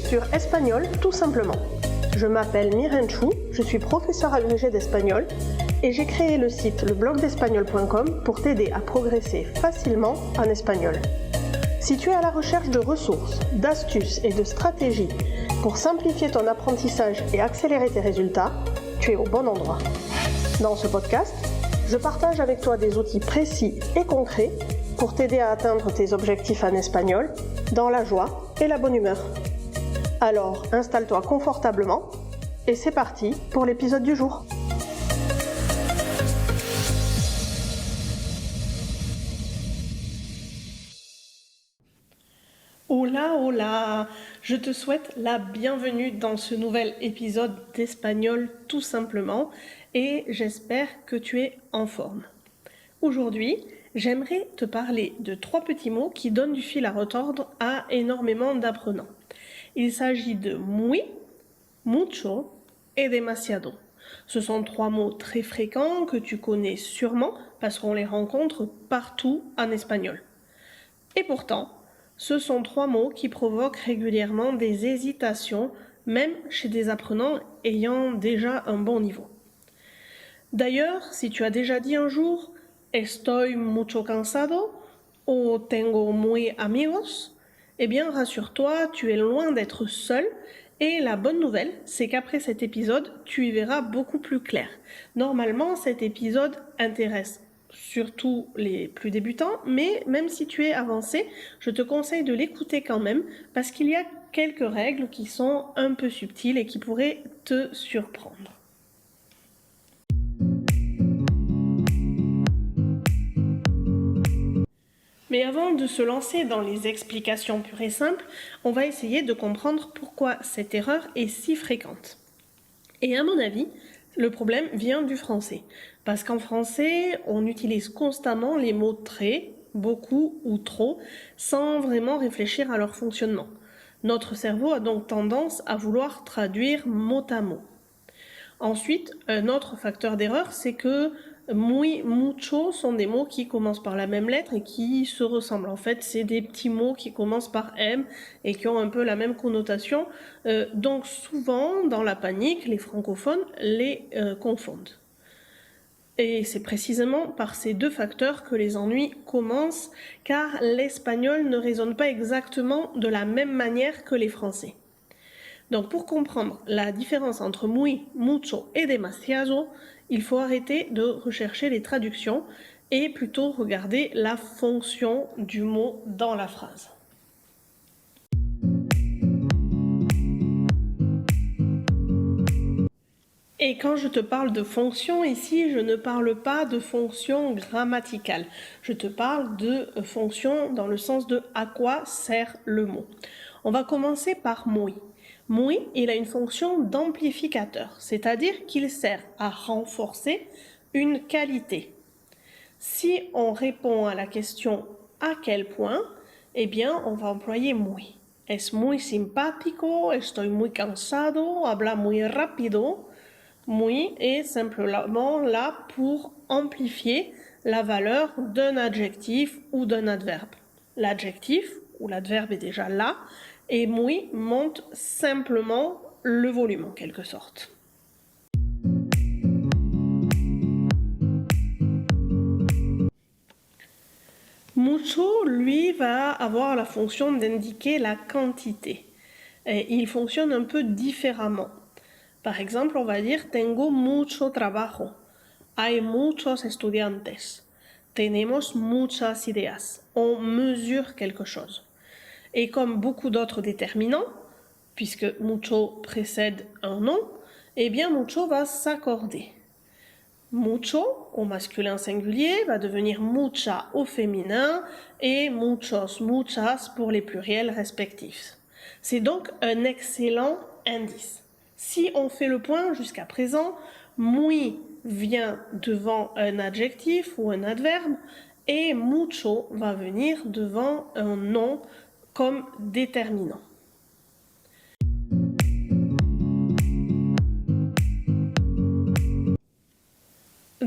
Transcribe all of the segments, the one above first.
sur Espagnol tout simplement. Je m'appelle Miren Chou, je suis professeure agrégée d'espagnol et j'ai créé le site leblogdespagnol.com pour t'aider à progresser facilement en espagnol. Si tu es à la recherche de ressources, d'astuces et de stratégies pour simplifier ton apprentissage et accélérer tes résultats, tu es au bon endroit. Dans ce podcast, je partage avec toi des outils précis et concrets pour t'aider à atteindre tes objectifs en espagnol dans la joie et la bonne humeur. Alors, installe-toi confortablement et c'est parti pour l'épisode du jour. Hola, hola! Je te souhaite la bienvenue dans ce nouvel épisode d'Espagnol tout simplement et j'espère que tu es en forme. Aujourd'hui, j'aimerais te parler de 3 petits mots qui donnent du fil à retordre à énormément d'apprenants. Il s'agit de muy, mucho et demasiado. Ce sont 3 mots très fréquents que tu connais sûrement parce qu'on les rencontre partout en espagnol. Et pourtant, ce sont 3 mots qui provoquent régulièrement des hésitations, même chez des apprenants ayant déjà un bon niveau. D'ailleurs, si tu as déjà dit un jour « Estoy mucho cansado » ou « Tengo muy amigos », eh bien rassure-toi, tu es loin d'être seul et la bonne nouvelle, c'est qu'après cet épisode, tu y verras beaucoup plus clair. Normalement, cet épisode intéresse surtout les plus débutants, mais même si tu es avancé, je te conseille de l'écouter quand même parce qu'il y a quelques règles qui sont un peu subtiles et qui pourraient te surprendre. Mais avant de se lancer dans les explications pures et simples, on va essayer de comprendre pourquoi cette erreur est si fréquente. Et à mon avis, le problème vient du français. Parce qu'en français, on utilise constamment les mots très, beaucoup ou trop, sans vraiment réfléchir à leur fonctionnement. Notre cerveau a donc tendance à vouloir traduire mot à mot. Ensuite, un autre facteur d'erreur, c'est que muy, mucho sont des mots qui commencent par la même lettre et qui se ressemblent. En fait, c'est des petits mots qui commencent par M et qui ont un peu la même connotation. Donc souvent, dans la panique, les francophones les confondent. Et c'est précisément par ces 2 facteurs que les ennuis commencent, car l'espagnol ne résonne pas exactement de la même manière que les français. Donc pour comprendre la différence entre muy, mucho et demasiado, il faut arrêter de rechercher les traductions et plutôt regarder la fonction du mot dans la phrase. Et quand je te parle de fonction ici, je ne parle pas de fonction grammaticale. Je te parle de fonction dans le sens de à quoi sert le mot. On va commencer par muy. Muy, il a une fonction d'amplificateur, c'est-à-dire qu'il sert à renforcer une qualité. Si on répond à la question à quel point, eh bien on va employer muy. Es muy simpático, estoy muy cansado, habla muy rápido. Muy est simplement là pour amplifier la valeur d'un adjectif ou d'un adverbe. L'adjectif ou l'adverbe est déjà là et muy monte simplement le volume en quelque sorte. Mucho, lui, va avoir la fonction d'indiquer la quantité. Et il fonctionne un peu différemment. Par exemple, on va dire tengo mucho trabajo. Hay muchos estudiantes. Tenemos muchas ideas. On mesure quelque chose. Et comme beaucoup d'autres déterminants, puisque mucho précède un nom, eh bien mucho va s'accorder. Mucho au masculin singulier va devenir mucha au féminin et muchos, muchas pour les pluriels respectifs. C'est donc un excellent indice. Si on fait le point jusqu'à présent, muy vient devant un adjectif ou un adverbe et mucho va venir devant un nom comme déterminant.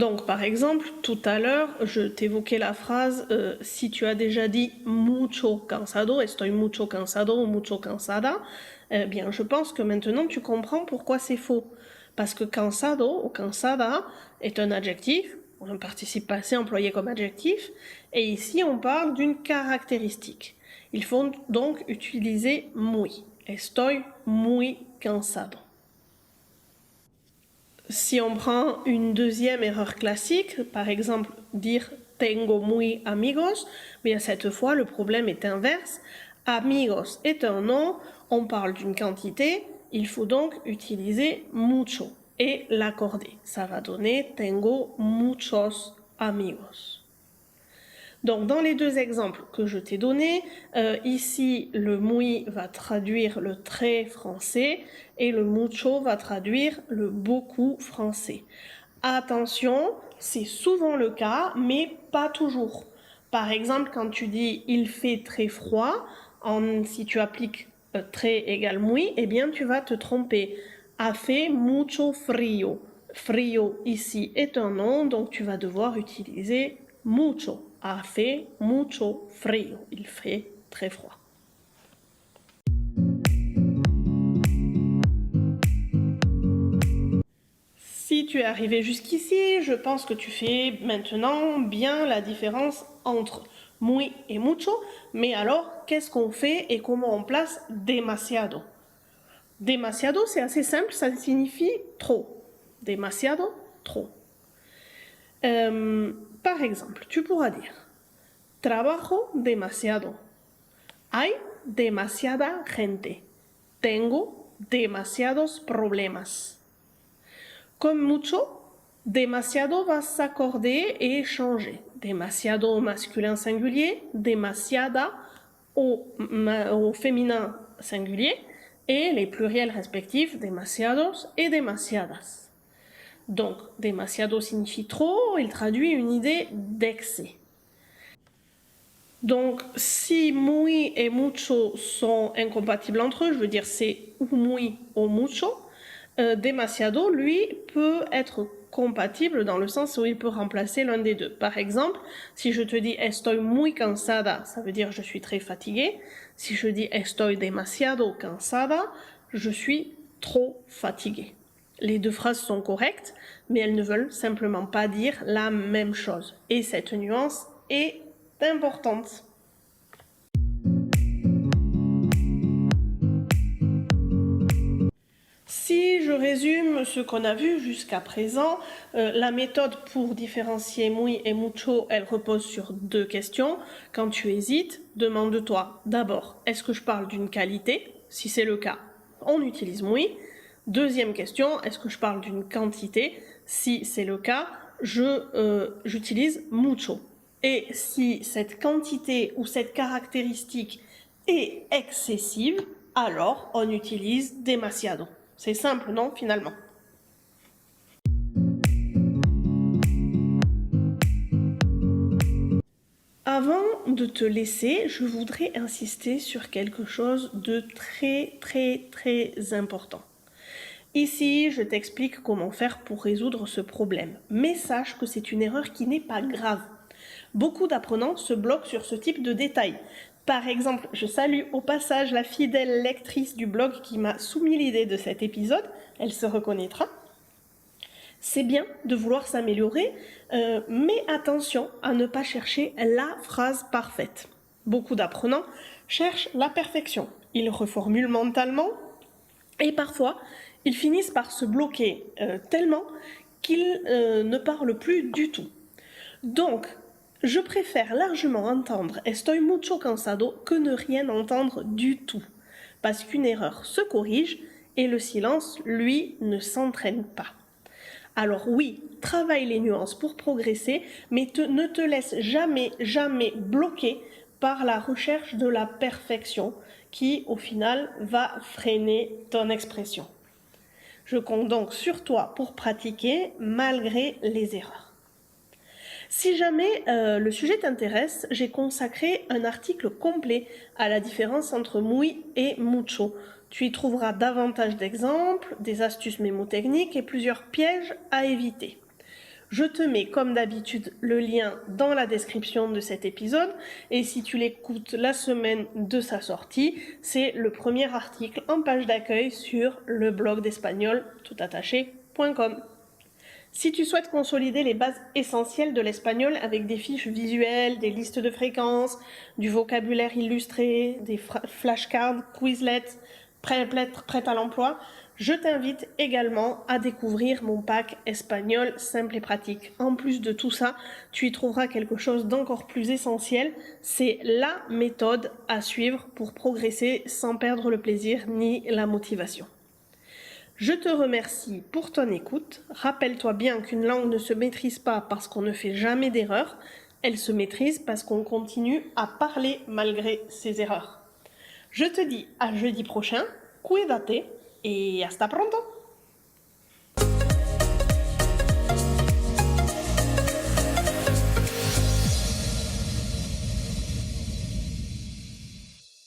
Donc par exemple, tout à l'heure, je t'évoquais la phrase si tu as déjà dit mucho cansado, estoy mucho cansado ou mucho cansada, eh bien je pense que maintenant tu comprends pourquoi c'est faux. Parce que cansado ou cansada est un adjectif, ou un participe passé employé comme adjectif, et ici on parle d'une caractéristique. Il faut donc utiliser muy. Estoy muy cansado. Si on prend une deuxième erreur classique, par exemple dire tengo muy amigos, bien cette fois le problème est inverse. Amigos est un nom, on parle d'une quantité, il faut donc utiliser mucho et l'accorder. Ça va donner tengo muchos amigos. Donc dans les deux exemples que je t'ai donnés, ici le muy va traduire le très français et le mucho va traduire le beaucoup français. Attention, c'est souvent le cas, mais pas toujours. Par exemple, quand tu dis il fait très froid, si tu appliques très égale muy, eh bien tu vas te tromper. A fait mucho frío. Frío ici est un nom, donc tu vas devoir utiliser mucho. A fait mucho frío. Il fait très froid. Si tu es arrivé jusqu'ici, je pense que tu fais maintenant bien la différence entre muy et mucho. Mais alors, qu'est-ce qu'on fait et comment on place demasiado? Demasiado, c'est assez simple, ça signifie trop. Demasiado, trop. Par exemple, tu pourras dire trabajo demasiado. Hay demasiada gente. Tengo demasiados problemas. Comme mucho, demasiado va s'accorder et changer. Demasiado au masculin singulier, demasiada au féminin singulier et les pluriels respectifs demasiados et demasiadas. Donc, demasiado signifie trop, il traduit une idée d'excès. Donc, si muy et mucho sont incompatibles entre eux, je veux dire c'est ou muy ou mucho, demasiado, lui, peut être compatible dans le sens où il peut remplacer l'un des deux. Par exemple, si je te dis estoy muy cansada, ça veut dire je suis très fatiguée. Si je dis estoy demasiado cansada, je suis trop fatiguée. Les deux phrases sont correctes, mais elles ne veulent simplement pas dire la même chose. Et cette nuance est importante. Si je résume ce qu'on a vu jusqu'à présent, la méthode pour différencier muy et mucho, elle repose sur deux questions. Quand tu hésites, demande-toi d'abord, est-ce que je parle d'une qualité? Si c'est le cas, on utilise muy. Deuxième question, est-ce que je parle d'une quantité? Si c'est le cas, j'utilise mucho. Et si cette quantité ou cette caractéristique est excessive, alors on utilise demasiado. C'est simple, non, finalement? Avant de te laisser, je voudrais insister sur quelque chose de très important. Ici, je t'explique comment faire pour résoudre ce problème. Mais sache que c'est une erreur qui n'est pas grave. Beaucoup d'apprenants se bloquent sur ce type de détails. Par exemple, je salue au passage la fidèle lectrice du blog qui m'a soumis l'idée de cet épisode. Elle se reconnaîtra. C'est bien de vouloir s'améliorer, mais attention à ne pas chercher la phrase parfaite. Beaucoup d'apprenants cherchent la perfection. Ils reformulent mentalement et parfois, ils finissent par se bloquer tellement qu'ils ne parlent plus du tout. Donc, je préfère largement entendre estoy mucho cansado que ne rien entendre du tout. Parce qu'une erreur se corrige et le silence, lui, ne s'entraîne pas. Alors oui, travaille les nuances pour progresser, mais ne te laisse jamais bloquer par la recherche de la perfection qui, au final, va freiner ton expression. Je compte donc sur toi pour pratiquer malgré les erreurs. Si jamais le sujet t'intéresse, j'ai consacré un article complet à la différence entre muy et mucho. Tu y trouveras davantage d'exemples, des astuces mémotechniques et plusieurs pièges à éviter. Je te mets comme d'habitude le lien dans la description de cet épisode et si tu l'écoutes la semaine de sa sortie, c'est le premier article en page d'accueil sur le blog d'espagnol toutattaché.com. Si tu souhaites consolider les bases essentielles de l'espagnol avec des fiches visuelles, des listes de fréquences, du vocabulaire illustré, des flashcards, Quizlets, prêts à l'emploi, je t'invite également à découvrir mon pack espagnol simple et pratique. En plus de tout ça, tu y trouveras quelque chose d'encore plus essentiel, c'est la méthode à suivre pour progresser sans perdre le plaisir ni la motivation. Je te remercie pour ton écoute. Rappelle-toi bien qu'une langue ne se maîtrise pas parce qu'on ne fait jamais d'erreurs. Elle se maîtrise parce qu'on continue à parler malgré ses erreurs. Je te dis à jeudi prochain. Cuídate et hasta pronto!